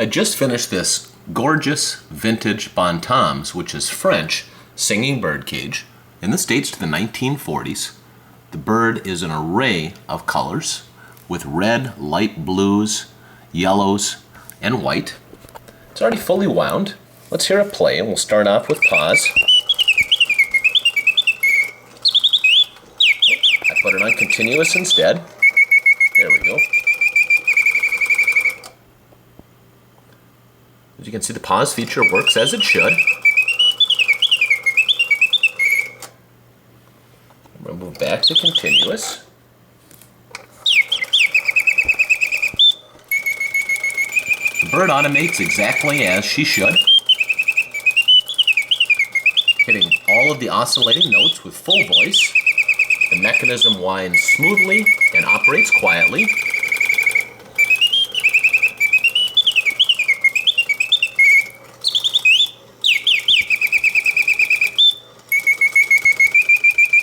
I just finished this gorgeous vintage Bontems, which is French, singing birdcage. And this dates to the 1940s. The bird is an array of colors with red, light blues, yellows, and white. It's already fully wound. Let's hear it play, and we'll start off with pause. I put it on continuous instead. There we go. As you can see, the pause feature works as it should. I'm going to move back to continuous. The bird automates exactly as she should, hitting all of the oscillating notes with full voice. The mechanism winds smoothly and operates quietly.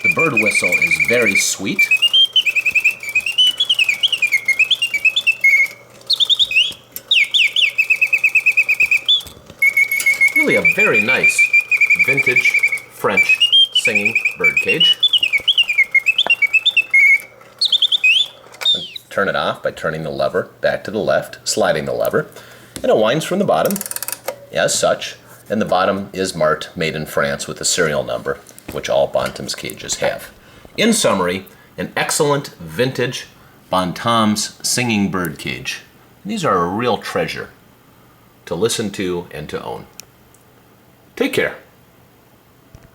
The bird whistle is very sweet. Really a very nice vintage French singing birdcage. Turn it off by turning the lever back to the left, sliding the lever, and it winds from the bottom as such, and the bottom is marked Made in France with the serial number, which all Bontems cages have. In summary, an excellent vintage Bontems singing birdcage. These are a real treasure to listen to and to own. Take care.